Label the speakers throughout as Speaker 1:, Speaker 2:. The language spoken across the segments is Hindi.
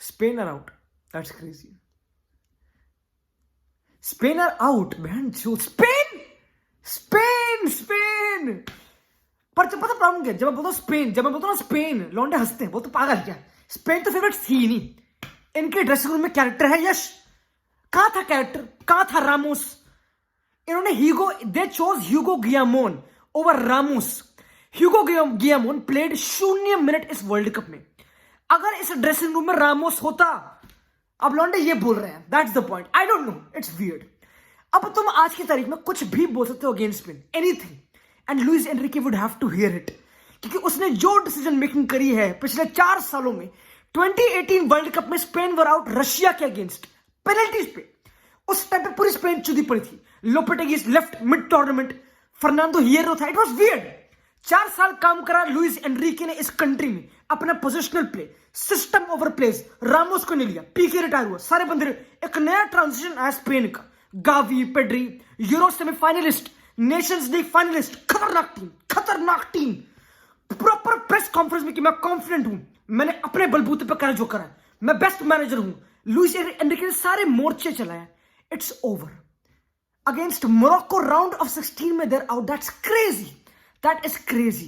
Speaker 1: Spain are out, that's crazy. Spain are out, बहन जो स्पेन स्पेन स्पेन। पर जब पता प्रॉब्लम क्या है? जब मैं बोलता हूँ स्पेन, जब मैं बोलता हूँ स्पेन, लौंडे हंसते हैं, वो तो पागल क्या। स्पेन तो फेवरेट थी ही नहीं। इनके ड्रेसिंग रूम में कैरेक्टर है यश। कहां था कैरेक्टर, कहां था रामोस? इन्होंने ह्यूगो, दे चोज ह्यूगो गियामोन ओवर रामोस। ह्यूगो गियामोन प्लेड 0 मिनट इस वर्ल्ड कप में। अगर इस ड्रेसिंग रूम में रामोस होता, अब लॉन्डे ये बोल रहे हैं, that's the point. I don't no, it's weird. अब तुम आज की तारीख में कुछ भी बोल सकते हो against Spain, anything, and Luis Enrique would have to hear it, क्योंकि उसने जो डिसीजन मेकिंग करी है पिछले 4 सालों में। 2018 वर्ल्ड कप में स्पेन वर आउट रशिया के अगेंस्ट पेनल्टीज पे। उस टाइम पे पूरी स्पेन चुदी पड़ी थी। लोपेटेगी लेफ्ट मिड टूर्नामेंट, फर्नांडो हियरो था। It was weird. 4 साल काम करा लुइस एनरिके ने इस कंट्री में, अपना positional play, system over place. Ramos को नहीं लिया, पीके रिटायर हुआ, सारे बंदे। एक नया ट्रांजिशन आया स्पेन का। Gavi, Pedri, euro semifinalist, Nations league finalist. खतरनाक टीम, खतरनाक टीम। प्रॉपर प्रेस कॉन्फ्रेंस में कि मैं कॉन्फिडेंट हूं, मैंने अपने बलबूते पर करा जो करा, मैं बेस्ट मैनेजर हूं। लुइस एनरिके ने सारे मोर्चे चलाया। It's over against Morocco, round of 16 में they're out. That's crazy, that is crazy.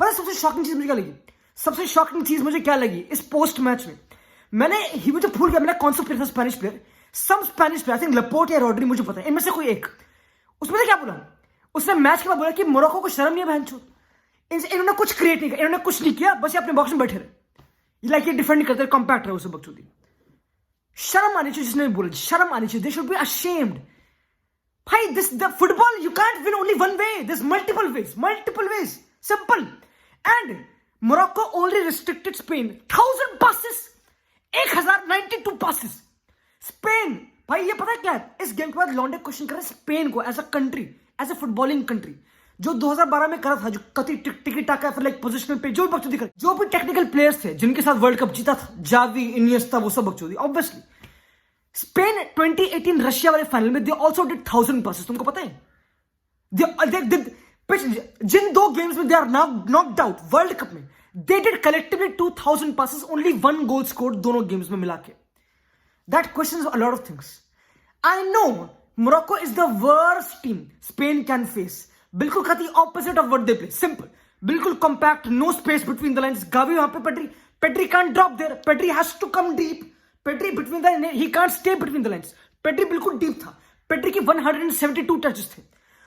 Speaker 1: पता है सबसे शॉकिंग चीज मुझे क्या लगी? सबसे शॉकिंग चीज मुझे क्या लगी इस पोस्ट मैच में? मुझे भूल गया मैंने कौन सा प्लेयर था, Spanish player, some Spanish player, I think Laporte या रॉड्री, मुझे पता है, इनमें से कोई एक। उसमें क्या बोला? उसने मैच के बाद बोला कि मोरक्को को शर्म नहीं है बहन चोद, इन्होंने कुछ क्रिएट नहीं किया, इन्होंने कुछ नहीं किया, बस ये अपने बॉक्स में बैठे रहे, लाइक ये डिफेंड करते रहे, कॉम्पैक्ट रहे। उसे बकचोदी शर्म आनी चाहिए, जिसने बोला शर्म आनी चाहिए। They should be ashamed. भाई this the football, you can't win only one way, this multiple ways, simple. And Morocco only restricted Spain 1000 passes, 1092 passes. Spain, भाई ये पता है क्या है? इस गेम के बाद लॉन्डे क्वेश्चन कर रहे हैं स्पेन को as a country, as a footballing country, जो 2012 में करा था, जो कति टिकट टाका फिर लाइक पोजीशनल पे जो भी बकचोदी करे, जो भी टेक्निकल प्लेयर्स थे जिनके साथ वर्ल्ड कप जीता था, जावी, इनिएस्टा, वो सब बकचोदी। ऑब्वियसली स्पेन 2018 रशिया वाले फाइनल में दे आल्सो डिड 1000 पासेस। तुमको पता है जिन 2 गेम्स में they are knocked out world cup में, they did collectively 2000 passes, only 1 goal scored दोनों गेम्स में मिला के। That questions a lot of things. I know Morocco is the worst team Spain can face. बिल्कुल खाती opposite of what they play. Simple. बिल्कुल compact, no space between the lines. Gavi वहां पे Pedri can't drop there. Pedri has to come deep. Pedri between the, he can't stay between the lines. Pedri बिल्कुल deep था. Pedri की 172 touches थे.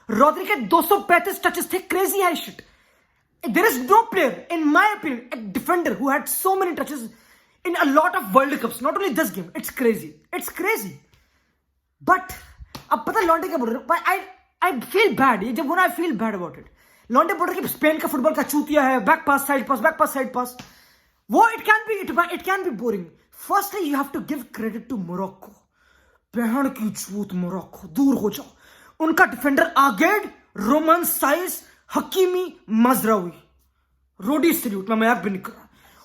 Speaker 1: Rodri के 235 touches थे. Crazy high shit. There is no player, in my opinion, a defender who had so many touches in a lot of World Cups, not only this game. It's crazy. It's crazy. But अब पता है लॉन्डे क्या बोल रहे हैं? I feel bad. ये जब बोला I feel bad about it. लॉन्डे बोल रहे हैं कि स्पेन का फुटबॉल का चूतिया है, बैक पास, साइड पास। वो it can be boring. Firstly, you have to give credit to Morocco. बहन की चूत मोरक्को, दूर हो जाओ। उनका डिफेंडर आगेड, रोमन साइस, हकीमी, मजरावी, रोडी सल्यूट, मैं मजाक भी नहीं कर रहा।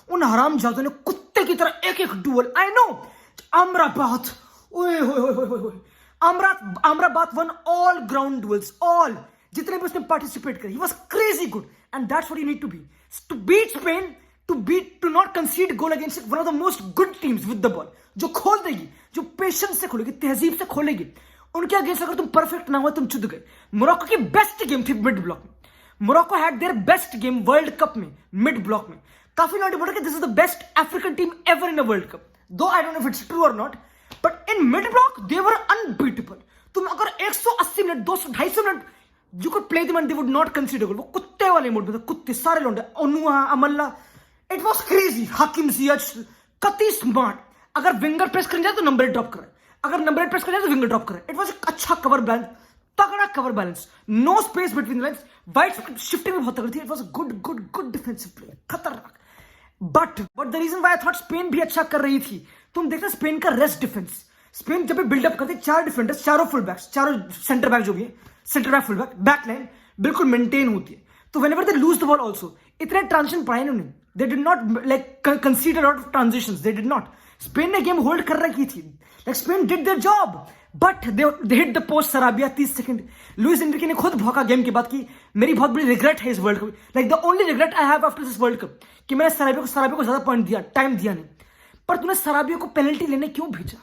Speaker 1: उन हरामजादों ने कुत्ते की तरह एक duel, I know, Amrabat, Amrabat one all ground duels, all जितने भी उसने पार्टिसिपेट करे, he was crazy good, and that's what you need to beat Spain, to not concede goal against one of the most good teams with the ball, जो खोल देगी, जो पेशेंस से खोलेगी, तहजीब से खोलेगी। उनके अगेंस्ट अगर तुम परफेक्ट ना हुआ, तुम चुद गए। मोरक्को की बेस्ट गेम थी मिड ब्लॉक में। Morocco had their best game world cup में मिड ब्लॉक में। काफी लोग बोल रहे कि this is the best African team ever in a world cup, though I don't know if it's true और not, but in mid block they were unbeatable. तुम अगर 180 minute, 200, 250 minute you could play them and they would not consider गोल। वो कुत्ते वाले मोड में थे, कुत्ते सारे लोग, ओनुआ, अमल्ला, इट वाज क्रेजी। हाकिम जियाच कति स्मार्ट। अगर विंगर प्रेस करने जाए तो नंबर 8 ड्रॉप करे, अगर नंबर 8 प्रेस करने जाए तो विंगर ड्रॉप करे। इट वाज एक अच्छा कवर बैलेंस, तगड़ा cover balance, no space between the lines, wide shifting भी बहुत तगड़ी थी। It was a good defensive play, खतरनाक। But the reason why I thought Spain भी अच्छा कर रही थी, तुम देखते स्पेन का रेस्ट डिफेंस। स्पेन जब भी बिल्डअप करते, 4 डिफेंडर्स, चारों फुल बैक्स, चारों सेंटर बैक जो भी है, centre back, full back, back line बिल्कुल मेंटेन होती है। तो whenever they lose the ball also, इतने ट्रांजिशन पढ़ाए उन्होंने, they did not like consider lot of transitions, they did not. Spain ने गेम होल्ड कर रखी थी, like Spain did their job, but they hit the post सराबिया 30 second. Louis Enrique ने खुद भौंका गेम के बाद कि मेरी बहुत बड़ी रिग्रेट है इस world cup, like the only regret I have after this world cup कि मैंने सराबिया को ज्यादा पॉइंट दिया, टाइम दिया नहीं। पर तूने सराबिया को पेनल्टी लेने क्यों भेजा?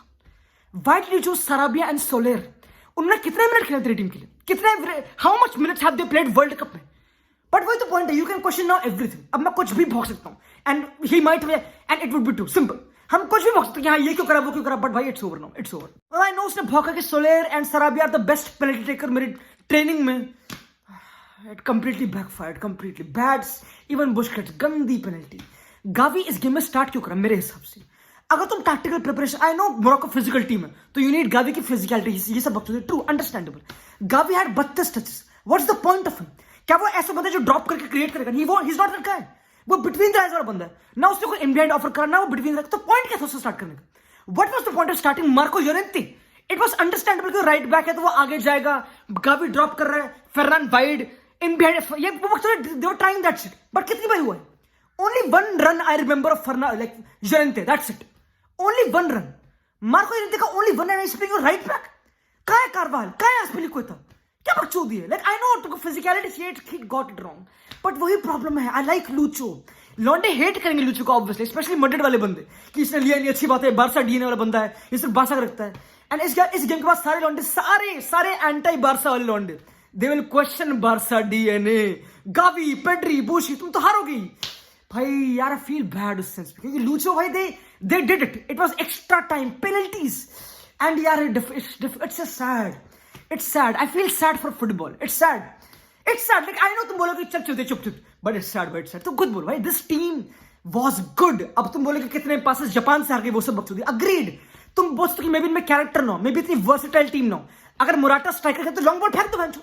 Speaker 1: Why did you choose सराबिया and सोलेर? उन्होंने कितने मिनट खेले तेरी टीम के लिए? कितने, how much minutes have they played world cup में? बट वही तो पॉइंट है, you can question now everything. अब मैं कुछ भी भोग सकता हूं and he might and it would be true. Simple, हम कुछ भी भोग सकते हैं कि हाँ ये क्यों करा वो क्यों करा, बट भाई it's over now, it's over. I know उसने भौंका कि Soler and Sarabia are the best penalty taker मेरी ट्रेनिंग में. It completely backfired, completely bad. Even Busquets, गंदी पेनल्टी. गावी इस गेम में स्टार्ट क्यों करा मेरे हिसाब से? अगर तुम tactical preparation, I know Morocco physical team है तो यू नीड गावी की फिजिकलिटी, ये सब बकचोदी, true, understandable. Gavi had 32 touches. What's the point of him? क्या वो ऐसा बंदा जो ड्रॉप करके क्रिएट करेगा? He is not that guy. वो बिटवीन द आइज वाला बंदा है ना, उसने कोई इनबिहाइंड ऑफर करा ना वो बिटवीन द. तो पॉइंट क्या था उससे स्टार्ट करने का? What was the point of starting Marco Llorente? It was understandable कि राइट बैक है तो वो आगे जाएगा, गावी ड्रॉप कर रहा है, फर्रान वाइड इनबिहाइंड, ये they were trying that shit. But कितनी बार हुआ है? Only one run I remember of Ferran like Llorente, that's it. Only one run. Marco Llorente का only one run. Speaking of right back, कहां है कारवाल, कहां है आस्पिलिक्वेटा? क्या बकचोदी है? लाइक आई नो तुमको फिजिकलिटी चाहिए, he got it wrong. But वही प्रॉब्लम है. I like locho. लॉन्डे हेट करेंगे लूचो को ऑब्वियसली, स्पेशली मड्रिड वाले बंदे कि इसने लिया नहीं, अच्छी बात है, बारसा डीएनए वाला बंदा है, ये सिर्फ बारसा का रखता है. एंड इस गेम के बाद सारे लॉन्डे, सारे एंटी बारसा वाले लॉन्डे, they will question Barca DNA. Gavi, Pedri, Busi, तुम तो हारोगी भाई. यार आई फील बैड उस सेंस पे क्योंकि लूचो भाई they did it. It was extra time, penalties, and यार it's sad. It's sad. I feel sad for football. It's sad. It's sad. Like I know तुम बोलोगे चुप, but it's sad, but it's sad. तुम खुद बोलो भाई, this team was good. अब तुम बोलोगे कितने पासेस जापान से हार गए, वो सब बकचोदी. Agreed. तुम बोलते कि मे बी इनमें कैरेक्टर ना हो, मे बी इतनी वर्सेटाइल टीम ना हो. अगर मुराटा स्ट्राइकर है तो लॉन्ग बॉल फेंक दो भैंचो.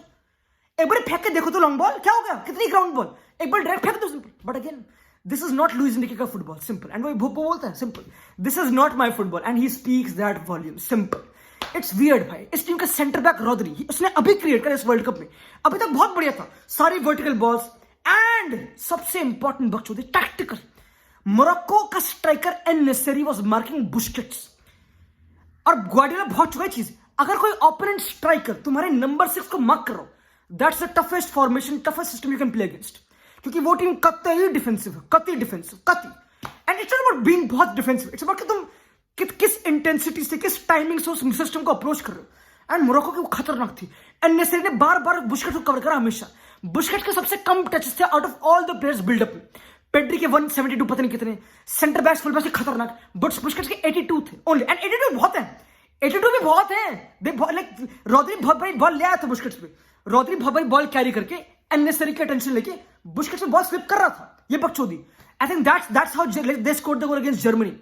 Speaker 1: एक बार फेंक के देखो तो लॉन्ग बॉल क्या हो गया, कितनी ग्राउंड बॉल, एक बार डायरेक्ट फेंक दो, simple. But again this is not Luis Enrique का फुटबॉल, सिंपल. एंड वो भूपो बोलता है simple, this is not my football and he speaks that volume, simple. It's weird भाई. इस टीम का सेंटर बैक रॉद्री, उसने अभी क्रिएट करा इस वर्ल्ड कप में, अभी तक बहुत बढ़िया था, सारी वर्टिकल बॉल्स. एंड सबसे इंपॉर्टेंट बकचोदी, टैक्टिकल. मोरक्को का striker En Nesyri was marking Busquets. और ग्वार्डियोला बहुत चुका है चीज, अगर कोई ओपोनेंट स्ट्राइकर तुम्हारे नंबर 6 को मार्क करो, that's the toughest formation, toughest system you can play against. क्योंकि वो टीम कतई डिफेंसिव है, कतई डिफेंसिव, कतई. And it's not about being बहुत डिफेंसिव, इट्स अबाउट कि तुम किस इंटेंसिटी से, किस टाइमिंग से उस सिस्टम को अप्रोच कर रहे हो. एंड मोरक्को की वो खतरनाक थी. एंड नेसेरी ने बार बुस्केट्स को कवर करा हमेशा. बुस्केट्स के सबसे कम टचेस थे out of all the players buildup में. पेड्री के 172 पता नहीं कितने, सेंटर बैक्स फुल बैक्स खतरनाक, बट बुस्केट्स के 82 थे ओनली. एंड 82 बहुत है, 82 भी बहुत है. लाइक रॉद्री बहुत बड़ी बॉल ले आया था बुस्केट्स पे, रॉद्री बहुत बड़ी बॉल कैरी करके अननेसेसरी की अटेंशन लेके बुस्केट्स पे बॉल स्लिप कर रहा था. ये बकचोदी. I think that's how they scored the goal against Germany.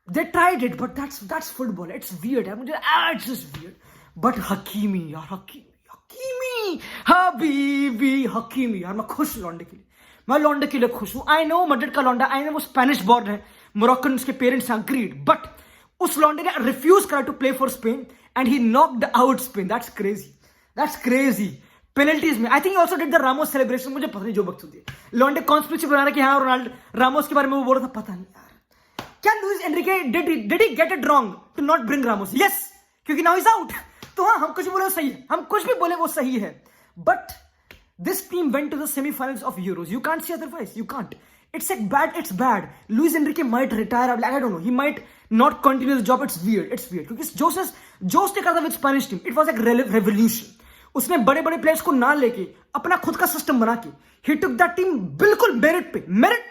Speaker 1: They tried it, but that's football. It's weird. It's just weird. But Hakimi, यार Hakimi, हबीबी Hakimi, यार मैं खुश लौंडे के लिए. मैं लौंडे के लिए खुश हूँ. I know मड्रिड का लौंडा, I know वो स्पेनिश बॉर्न है, मोरक्कन उसके पेरेंट्स हैं, agreed. But उस लौंडे ने रिफ्यूज करा to play for Spain and he knocked out Spain. That's crazy. That's crazy. पेनल्टीज में I think also did the Ramos celebration. मुझे पता नहीं जो वक्त होती है, लौंडे कॉन्स्पिरेसी बना रहे कि हाँ रोनाल्डो रामोस के बारे में वो बोल रहा था, पता नहीं यार. क्या Luis Enrique did he get it wrong to not bring Ramos? Yes, क्योंकि नाउ इज आउट. तो हाँ, हम कुछ बोले वो सही है, हम कुछ भी बोले वो सही है. But this team went to the semifinals of Euros. You can't say otherwise, you can't. It's bad. Luis Enrique might retire. I don't know. He might not continue the job. It's weird. क्योंकि जोस ने कहा था with Spanish team, it was like revolution. उसने बड़े प्लेयर्स को ना लेके अपना खुद का सिस्टम बना के ही टुक दैट टीम बिल्कुल मेरिट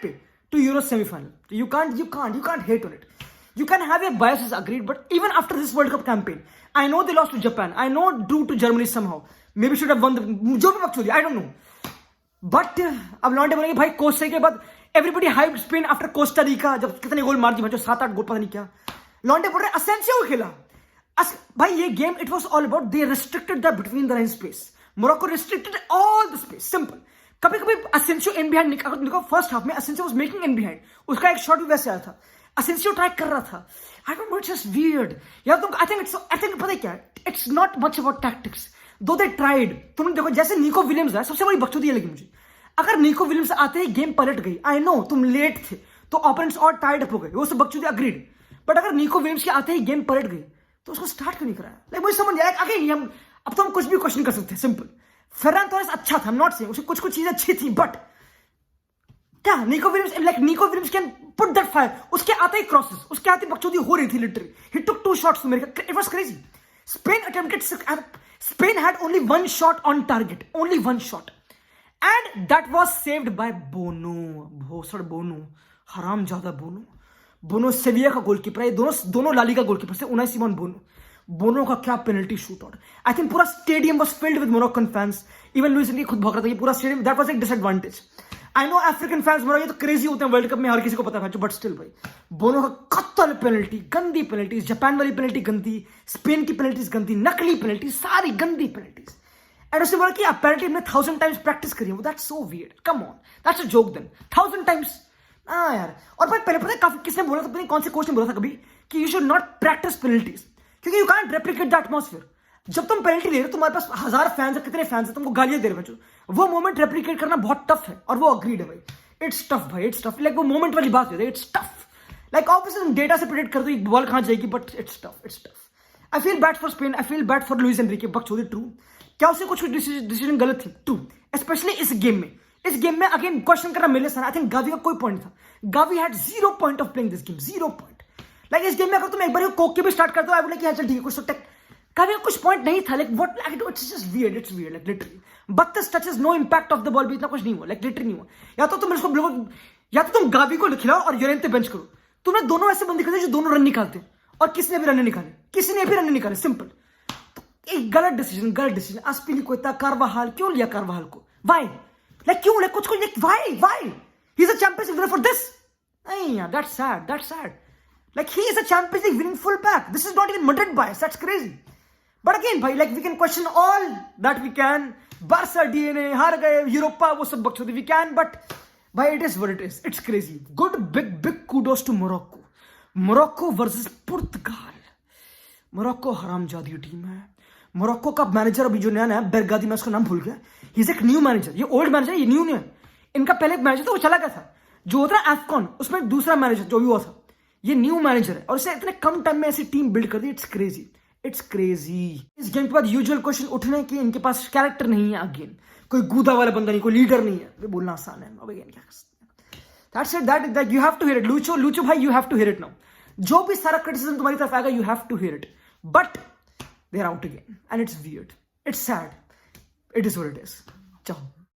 Speaker 1: पे to Euro semifinal. You can't hate on it. You can have your biases, agreed, but even after this World Cup campaign, I know they lost to Japan. I know drew to Germany somehow. Maybe should have won जो भी वक्त हो I don't know. But अब लॉन्डे बोलेंगे भाई कोस्टा के बाद everybody hype Spain after Costa Rica, जब कितने गोल मार दिए, 7-8 गोल पता नहीं क्या. लॉन्डे बोल रहे असेंसियो खेला. भाई ये game it was all about they restricted the between the line space. Morocco restricted all the space. Simple. कभी असेंसियो इन बिहाइंड निकाल. फर्स्ट हाफ में Asensio was making in behind, उसका एक शॉट भी वैसे आया था, असेंसियो ट्राई कर रहा था. आई don't no, it's just weird यार. तुम आई थिंक पता है क्या, it's not much about tactics दो दे ट्राइड. तुमने देखो जैसे निको विलियम्स है, सबसे बड़ी बकचोदी लगी मुझे. अगर निको विलियम्स आते ही गेम पलट गई, आई नो तुम लेट थे तो ओपोनेंट्स और टाइड अप हो गए, वो सब बकचोदी, अग्रीड. बट अगर निको विलियम्स के आते ही गेम पलट गई तो उसको स्टार्ट क्यों नहीं कराया? लाइक मुझे समझ आया. आगे हम अब तो हम कुछ भी क्वेश्चन कर सकते हैं. सिंपल. फेरान टोरेस अच्छा था, नॉट सेइंग, उसकी कुछ चीजें अच्छी थी, बट क्या Nico Williams can put that fire, उसके आते ही क्रॉसेस, उसके आते ही बकचोदी हो रही थी literally, he took 2 shots to make it was crazy. Spain had only 1 shot on target, only 1 shot, and that was saved by Bono, भोसड़ बोनो, हरामजादा बोनो सेविया का गोलकीपर है, दोनों लालिगा गोलकीपर से उनाई सिमोन बोनो का क्या penalty shoot out, I think पूरा stadium was filled with Moroccan fans, even Luis Enrique खुद भौंक रहा था, ये पूरा स्टेडियम, दैट वाज एक disadvantage. I know African fans ये तो क्रेजी होते हैं वर्ल्ड कप में, हर किसी को पता है, बट स्टिल भाई बोनो का कत्ल पेनल्टी, गंदी पेनल्टी, जापान वाली पेनल्टी गंदी, स्पेन की पेनल्टीज गंदी, नकली पेनल्टी, सारी गंदी पेनल्टीज. एंड उसने बोला कि अपेरेंटली हमने 1000 टाइम्स प्रैक्टिस करी है. That's so weird, come on, that's a joke then, 1000 times. हाँ यार, और भाई पहले पता है काफी किसने बोला था, पता नहीं कौन से कोच ने बोला था कभी कि you should not practise penalties, क्योंकि you can't replicate the atmosphere. जब तुम पेनल्टी ले रहे हो, तुम्हारे पास 1000 फैंस है, कितने फैंस है, तुमको गालियां दे रहे हो, वो मोमेंट रेप्लिकेट करना बहुत टफ है, और वो अग्रीड है भाई. इट्स टफ भाई, इट्स टफ, लाइक वो मोमेंट वाली बात है, इट्स टफ. लाइक ऑब्वियसली तुम डेटा से प्रेडिक्ट कर दो एक बॉल कहां जाएगी, but it's tough. I feel bad for Spain, I feel bad for Luis Enrique, बकचोदी ट्रू. क्या उससे कुछ डिसीजन गलत थी? ट्रू, स्पेशली इस गेम में अगेन क्वेश्चन करना मेरे साथ, आई थिंक गावी का कोई पॉइंट था. Gavi had 0 point of playing this game, 0 point. Like इस गेम में अगर तुम एक बार कोक के भी स्टार्ट कर दो, आई वुड लाइक चल ठीक है, कुछ तो गावी का कुछ पॉइंट नहीं था. Like what, it's just weird, like literally 32 touches, no impact of the ball भी इतना कुछ नहीं हुआ, लाइक लिटरली नहीं हुआ. या तो तुम गावी को खिलाओ और योरेंते बेंच करो. तुमने दोनों ऐसे बंदे खरीदे जो दोनों रन निकालते, और किसने भी रन निकाले, सिंपल. तो एक गलत डिसीजन. अस्पिलिक्वेटा, कार्वाहाल, क्यों लिया कार्वाहाल को? व्हाई? लाइक क्यों? लाइक कुछ why he is a champions league winner for this. नहीं यार, that's sad. Like he is a Champions League winning fullback. This is not even Madrid bias. That's crazy. But again, भाई, like we can question all that we can. Barca DNA, हार गए, यूरोपा, वो सब बकचोदी we can. But भाई, it is what it is. It's crazy. Good big kudos to Morocco. Morocco versus Portugal. Morocco हरामजादी टीम है. मोरक्को का मैनेजर अभी जो नया बेरगादी, मैं उसका नाम भूल गया. ही इज एक न्यू मैनेजर. ये ओल्ड मैनेजर, ये न्यू नहीं है. इनका पहले एक मैनेजर था, वो चला गया था, जो होता है एफकॉन, उसमें दूसरा मैनेजर जो भी हुआ था. ये न्यू मैनेजर है, और इसने इतने कम टाइम में ऐसी टीम बिल्ड कर दी. It's crazy. इस गेम के बाद यूजुअल क्वेश्चन उठने कि इनके पास कैरेक्टर नहीं है. अगेन कोई गूदा वाला बंदा नहीं, कोई लीडर नहीं है. बोलना आसान है. अब अगेन क्या कर सकते हैं. That's it, that you have to hear it. Lucho भाई, you have to hear it now. जो भी सारा क्रिटिसिज्म तुम्हारी तरफ आएगा, you have to hear it. But they are out again and it's weird, it's sad, it is what it is. चाहो.